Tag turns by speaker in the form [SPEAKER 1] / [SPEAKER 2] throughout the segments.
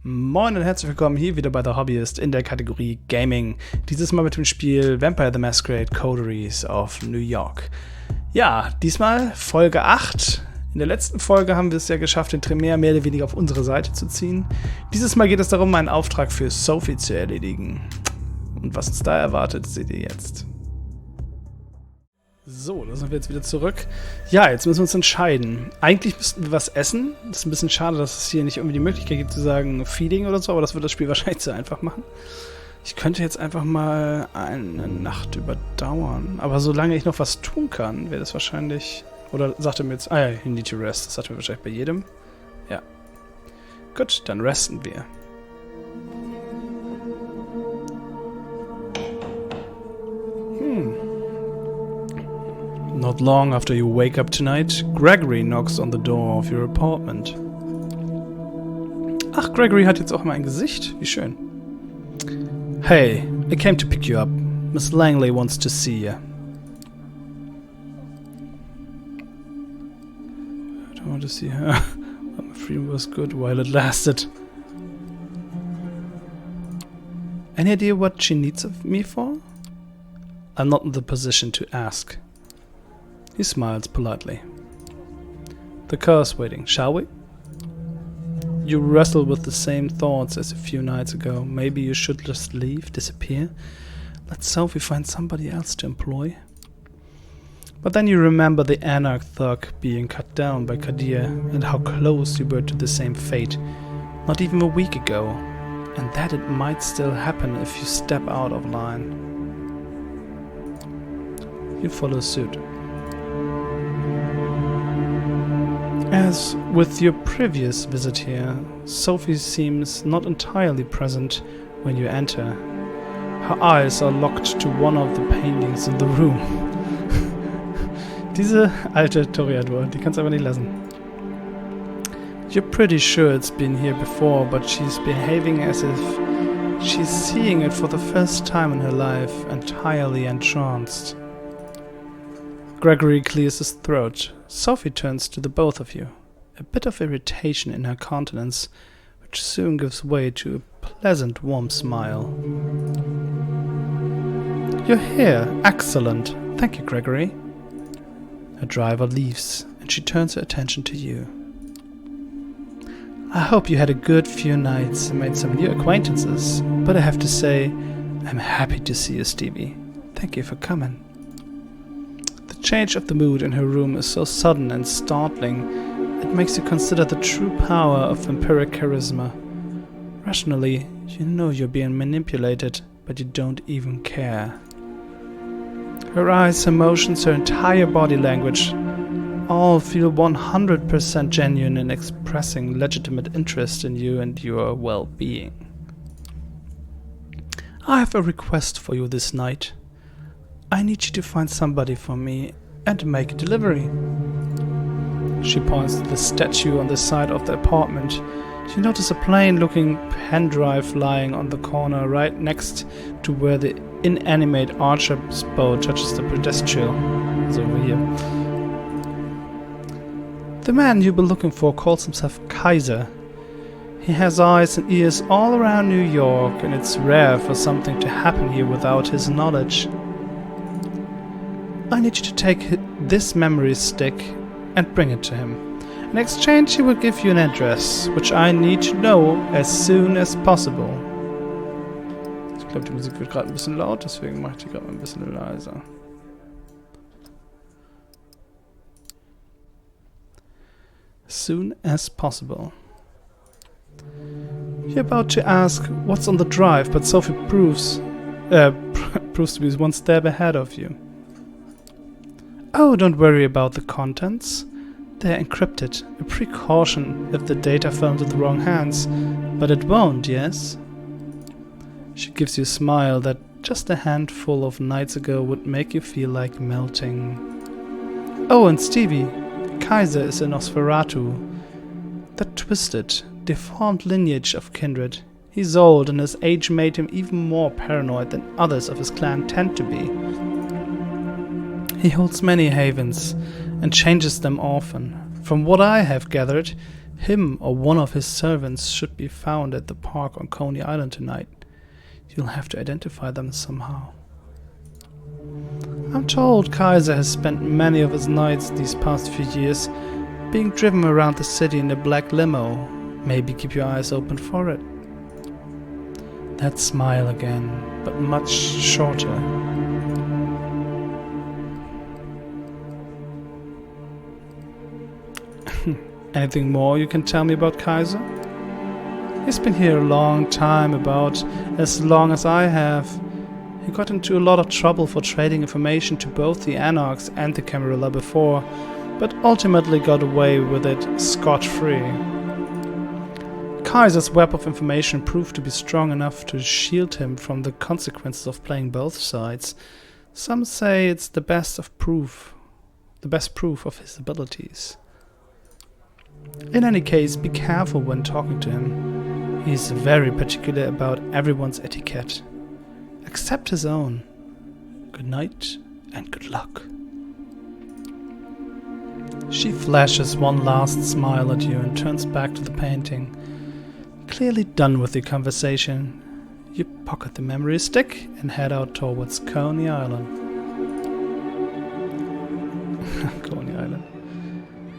[SPEAKER 1] Moin und herzlich willkommen hier wieder bei The Hobbyist in der Kategorie Gaming. Dieses Mal mit dem Spiel Vampire the Masquerade Coteries of New York. Ja, diesmal Folge 8. In der letzten Folge haben wir es ja geschafft, den Tremere mehr oder weniger auf unsere Seite zu ziehen. Dieses Mal geht es darum, einen Auftrag für Sophie zu erledigen. Und was uns da erwartet, seht ihr jetzt. So, da sind wir jetzt wieder zurück. Ja, jetzt müssen wir uns entscheiden. Eigentlich müssten wir was essen. Das ist ein bisschen schade, dass es hier nicht irgendwie die Möglichkeit gibt zu sagen Feeding oder so, aber das wird das Spiel wahrscheinlich zu einfach machen. Ich könnte jetzt einfach mal eine Nacht überdauern. Aber solange ich noch was tun kann, wäre das wahrscheinlich... Oder sagt er mir jetzt... Ah ja, you need to rest. Das sagt er wahrscheinlich bei jedem. Ja. Gut, dann resten wir. Not long after you wake up tonight, Gregory knocks on the door of your apartment. Ach, Gregory hat jetzt auch mal ein Gesicht. Wie schön. Hey, I came to pick you up. Miss Langley wants to see you. I don't want to see her. But my freedom was good while it lasted. Any idea what she needs of me for? I'm not in the position to ask. He smiles politely. The car's waiting, shall we? You wrestle with the same thoughts as a few nights ago. Maybe you should just leave, disappear. Let Sophie find somebody else to employ. But then you remember the anarch thug being cut down by Kadir and how close you were to the same fate, not even a week ago, and that it might still happen if you step out of line. You follow suit. As with your previous visit here, Sophie seems not entirely present when you enter. Her eyes are locked to one of the paintings in the room. Diese alte Toreador, die kannst du aber nicht lassen. You're pretty sure it's been here before, but she's behaving as if she's seeing it for the first time in her life, entirely entranced. Gregory clears his throat. Sophie turns to the both of you, a bit of irritation in her countenance, which soon gives way to a pleasant, warm smile. You're here. Excellent. Thank you, Gregory. Her driver leaves, and she turns her attention to you. I hope you had a good few nights and made some new acquaintances, but I have to say, I'm happy to see you, Stevie. Thank you for coming. The change of the mood in her room is so sudden and startling, it makes you consider the true power of vampiric charisma. Rationally, you know you're being manipulated, but you don't even care. Her eyes, her motions, her entire body language all feel 100% genuine in expressing legitimate interest in you and your well-being. I have a request for you this night. I need you to find somebody for me and make a delivery. She points to the statue on the side of the apartment. You notice a plain-looking pen drive lying on the corner right next to where the inanimate archer's bow touches the pedestal. It's over here. The man you've been looking for calls himself Kaiser. He has eyes and ears all around New York, and it's rare for something to happen here without his knowledge. I need you to take this memory stick and bring it to him. In exchange, he will give you an address, which I need to know as soon as possible. Ich glaube, die Musik wird gerade ein bisschen laut, deswegen mache ich die gerade mal ein bisschen leiser. As soon as possible. You're about to ask what's on the drive, but Sophie proves to be one step ahead of you. Oh, don't worry about the contents. They're encrypted, a precaution if the data fell into the wrong hands, but it won't, yes? She gives you a smile that just a handful of nights ago would make you feel like melting. Oh, and Stevie, Kaiser is a Nosferatu, that twisted, deformed lineage of kindred. He's old, and his age made him even more paranoid than others of his clan tend to be. He holds many havens and changes them often. From what I have gathered, Him or one of his servants should be found at the park on Coney Island tonight. You'll have to identify them somehow. I'm told Kaiser has spent many of his nights these past few years being driven around the city in a black limo. Maybe keep your eyes open for it. That smile again, but much shorter. Anything more you can tell me about Kaiser? He's been here a long time, about as long as I have. He got into a lot of trouble for trading information to both the Anarchs and the Camarilla before, but ultimately got away with it scot-free. Kaiser's web of information proved to be strong enough to shield him from the consequences of playing both sides. Some say it's the best proof of his abilities. In any case, be careful when talking to him. He's very particular about everyone's etiquette, except his own. Good night and good luck. She flashes one last smile at you and turns back to the painting. Clearly done with the conversation, you pocket the memory stick and head out towards Coney Island. Coney Island.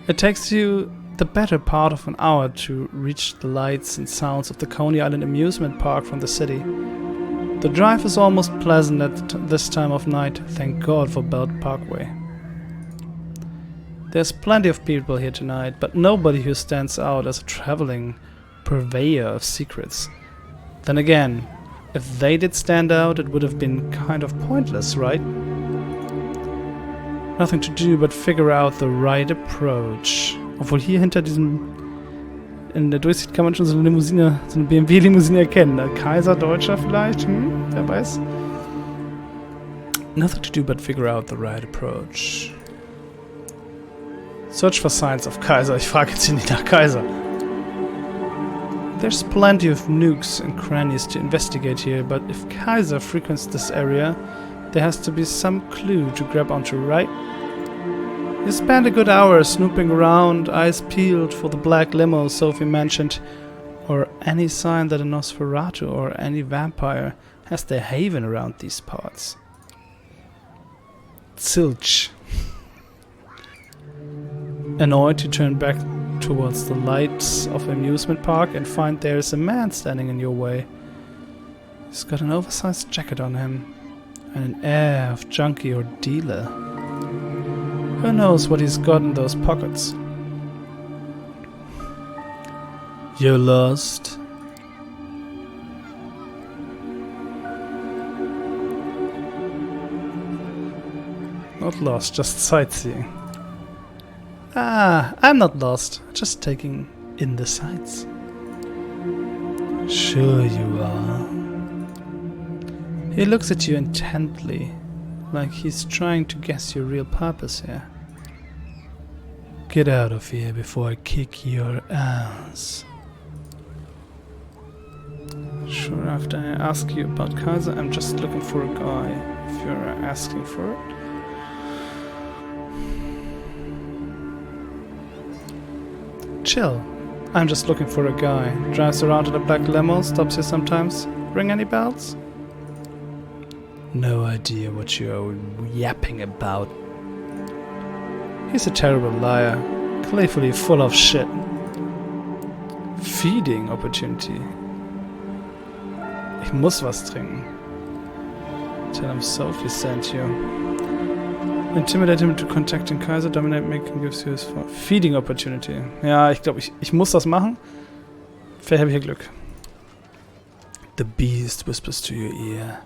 [SPEAKER 1] It takes you the better part of an hour to reach the lights and sounds of the Coney Island amusement park from the city. The drive is almost pleasant at this time of night, thank God for Belt Parkway. There's plenty of people here tonight, but nobody who stands out as a traveling purveyor of secrets. Then again, if they did stand out, it would have been kind of pointless, right? Nothing to do but figure out the right approach. Obwohl hier hinter diesem, in der Durchsicht kann man schon so eine Limousine, so eine BMW-Limousine erkennen. Kaiser, Deutscher vielleicht, wer weiß. Nothing to do but figure out the right approach. Search for signs of Kaiser. Ich frage jetzt hier nicht nach Kaiser. There's plenty of nooks and crannies to investigate here, but if Kaiser frequents this area, there has to be some clue to grab onto, right? You spend a good hour snooping around, eyes peeled for the black limo Sophie mentioned, or any sign that a Nosferatu or any vampire has their haven around these parts. Zilch. Annoyed, you turn back towards the lights of amusement park and find there is a man standing in your way. He's got an oversized jacket on him and an air of junkie or dealer. Who knows what he's got in those pockets? You're lost. Not lost, just sightseeing. Ah, I'm not lost, just taking in the sights. Sure you are. He looks at you intently, like he's trying to guess your real purpose here. Get out of here before I kick your ass. Sure, after I ask you about Kaiser, I'm just looking for a guy, if you're asking for it. Chill. I'm just looking for a guy. Drives around in a black limo, stops here sometimes. Ring any bells? No idea what you're yapping about. He's a terrible liar. Clayfully full of shit. Feeding opportunity. Ich muss was trinken. Tell him Sophie sent you. Intimidate him to contacting Kaiser, dominate making gives you his feeding opportunity. Ja, ich glaube, ich muss das machen. Vielleicht habe ich hier Glück. The beast whispers to your ear.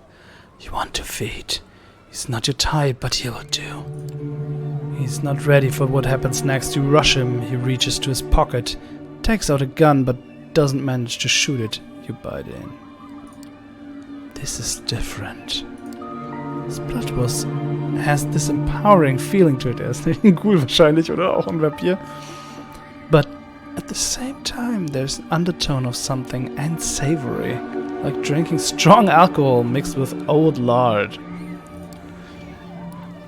[SPEAKER 1] You want to feed. He's not your type, but he will do. He's not ready for what happens next. You rush him. He reaches to his pocket, takes out a gun, but doesn't manage to shoot it. You bite in. This is different. His blood has this empowering feeling to it. Er ist nicht ein Ghoul wahrscheinlich oder auch ein Vampir. But at the same time, there's an undertone of something unsavory, like drinking strong alcohol mixed with old lard.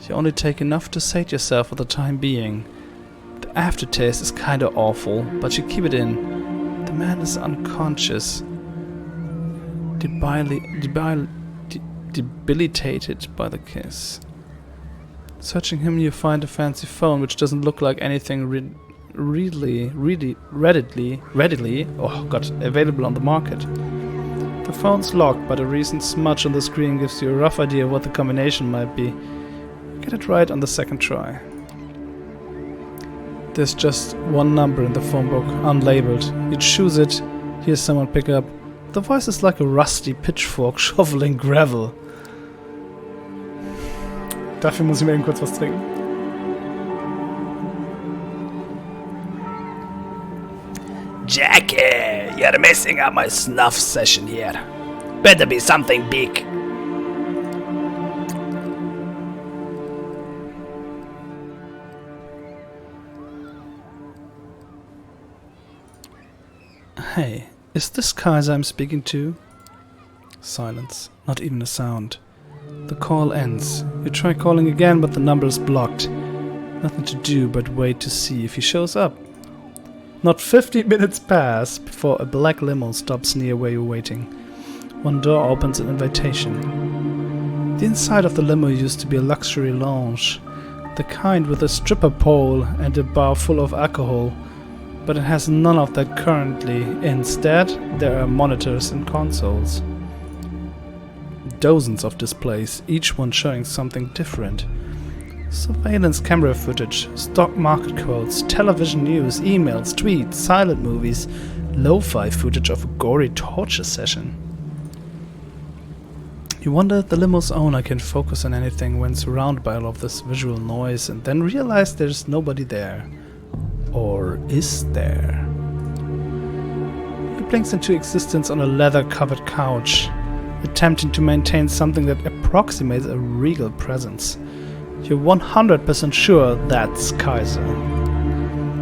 [SPEAKER 1] You only take enough to sate yourself for the time being. The aftertaste is kinda awful, but you keep it in. The man is unconscious. Debilitated by the kiss. Searching him, you find a fancy phone which doesn't look like anything readily available on the market. The phone's locked, but a recent smudge on the screen gives you a rough idea of what the combination might be. Get it right on the second try. There's just one number in the phone book, unlabeled. You choose it, hear someone pick up. The voice is like a rusty pitchfork shoveling gravel. Dafür muss ich mir eben kurz was trinken.
[SPEAKER 2] Jackie, you're messing up my snuff session here. Better be something big.
[SPEAKER 1] Hey, is this Kaiser I'm speaking to? Silence. Not even a sound. The call ends. You try calling again, but the number is blocked. Nothing to do but wait to see if he shows up. Not 50 minutes pass before a black limo stops near where you're waiting. One door opens an invitation. The inside of the limo used to be a luxury lounge, the kind with a stripper pole and a bar full of alcohol, but it has none of that currently. Instead, there are monitors and consoles. Dozens of displays, each one showing something different. Surveillance camera footage, stock market quotes, television news, emails, tweets, silent movies, lo-fi footage of a gory torture session. You wonder if the limo's owner can focus on anything when surrounded by all of this visual noise, and then realize there's nobody there. Or is there? He blinks into existence on a leather-covered couch, attempting to maintain something that approximates a regal presence. You're 100% sure that's Kaiser.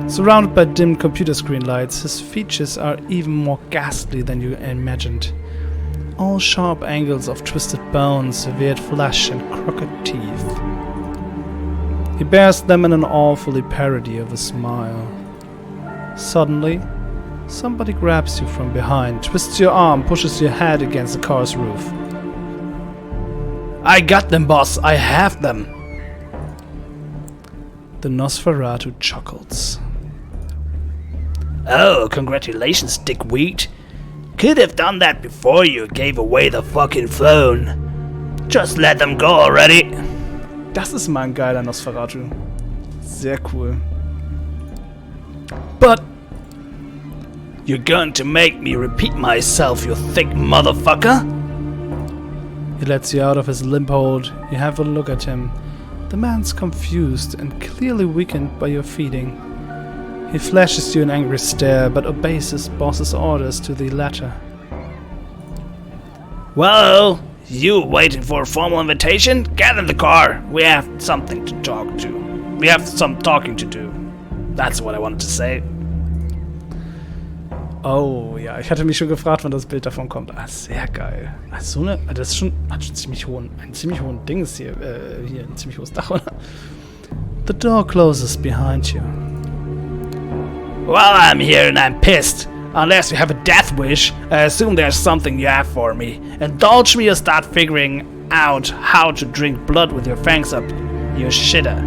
[SPEAKER 1] Surrounded by dim computer screen lights, his features are even more ghastly than you imagined. All sharp angles of twisted bones, severed flesh, and crooked teeth. He bears them in an awfully parody of a smile. Suddenly, somebody grabs you from behind, twists your arm, pushes your head against the car's roof.
[SPEAKER 2] I got them, boss. I have them.
[SPEAKER 1] The Nosferatu chuckles.
[SPEAKER 2] Oh, congratulations, dickweed. Could have done that before you gave away the fucking phone. Just let them go already.
[SPEAKER 1] Das ist mal ein geiler Nosferatu. Sehr cool.
[SPEAKER 2] But you're going to make me repeat myself, you thick motherfucker.
[SPEAKER 1] He lets you out of his limp hold. You have a look at him. The man's confused and clearly weakened by your feeding. He flashes you an angry stare, but obeys his boss's orders to the letter.
[SPEAKER 2] Well, you waiting for a formal invitation? Get in the car. We have something to talk to. We have some talking to do. That's what I wanted to say.
[SPEAKER 1] Oh ja, ich hatte mich schon gefragt, wann das Bild davon kommt. Ah, sehr geil. Also das ist schon, hat schon ein ziemlich hohen Dings hier, hier ein ziemlich hohes Dach, oder? The door closes behind you.
[SPEAKER 2] Well, I'm here and I'm pissed. Unless you have a death wish, I assume there's something you have for me. Indulge me or start figuring out how to drink blood with your fangs up, you shitter.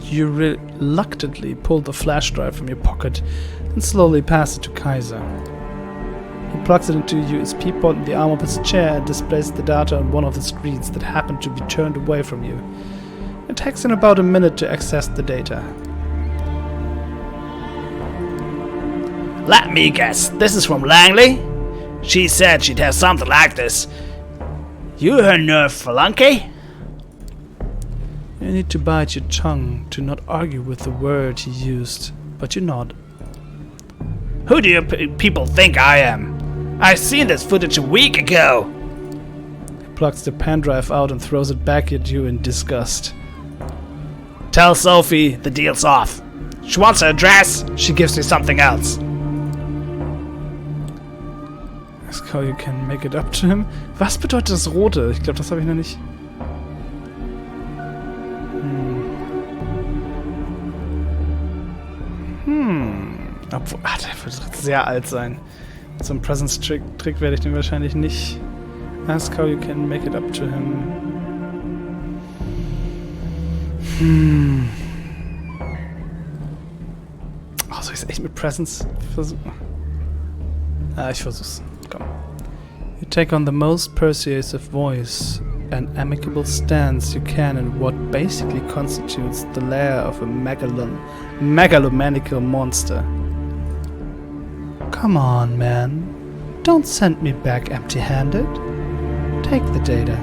[SPEAKER 1] You reluctantly pull the flash drive from your pocket and slowly pass it to Kaiser. He plugs it into a USB port in the arm of his chair and displays the data on one of the screens that happen to be turned away from you. It takes him about a minute to access the data.
[SPEAKER 2] Let me guess, this is from Langley? She said she'd have something like this. You her nerve flunky?
[SPEAKER 1] You need to bite your tongue to not argue with the word he used, but you nod.
[SPEAKER 2] Who do you people think I am? I seen this footage a week ago.
[SPEAKER 1] He plucks the pen drive out and throws it back at you in disgust.
[SPEAKER 2] Tell Sophie the deal's off. She wants her address, she gives me something else.
[SPEAKER 1] Ask how you can make it up to him. Was bedeutet das Rote? Ich glaube, das habe ich noch nicht. wird sehr alt sein. Mit so einem Presence-Trick werde ich den wahrscheinlich nicht. Ask how you can make it up to him. Oh, soll ich es echt mit Presence versuchen? Ich versuch's. Komm. You take on the most persuasive voice and amicable stance you can in what basically constitutes the lair of a megalomaniacal monster. Come on, man. Don't send me back empty-handed. Take the data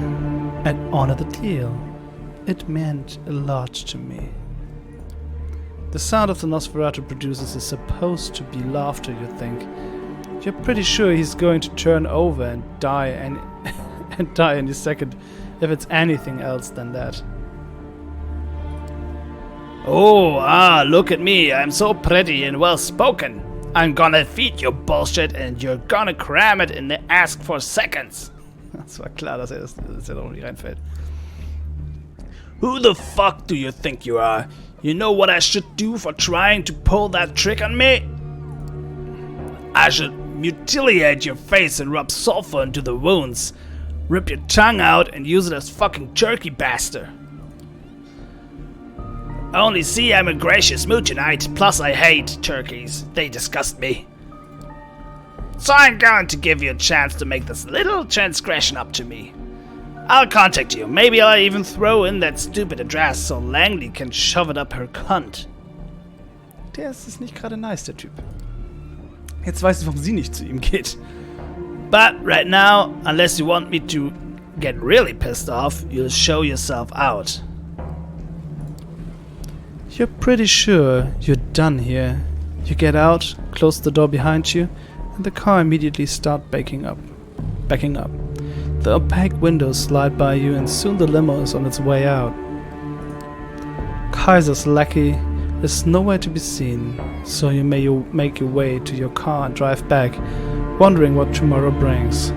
[SPEAKER 1] and honor the deal. It meant a lot to me. The sound of the Nosferatu produces is supposed to be laughter, you think. You're pretty sure he's going to turn over and die and die any second if it's anything else than that.
[SPEAKER 2] Oh, look at me. I'm so pretty and well spoken. I'm gonna feed you bullshit and you're gonna cram it in the ask for seconds.
[SPEAKER 1] Das war klar, dass er doch nicht reinfällt.
[SPEAKER 2] Who the fuck do you think you are? You know what I should do for trying to pull that trick on me? I should mutilate your face and rub sulfur into the wounds. Rip your tongue out and use it as fucking jerky bastard. Only see, I'm a gracious mood tonight, plus I hate turkeys. They disgust me. So I'm going to give you a chance to make this little transgression up to me. I'll contact you. Maybe I'll even throw in that stupid address so Langley can shove it up her cunt.
[SPEAKER 1] Der ist nicht gerade nice, der Typ. Jetzt weiß ich, warum sie nicht zu ihm geht.
[SPEAKER 2] But right now, unless you want me to get really pissed off, you'll show yourself out.
[SPEAKER 1] You're pretty sure you're done here. You get out, close the door behind you, and the car immediately starts backing up. The opaque windows slide by you, and soon the limo is on its way out. Kaiser's lackey is nowhere to be seen, so you make your way to your car and drive back, wondering what tomorrow brings.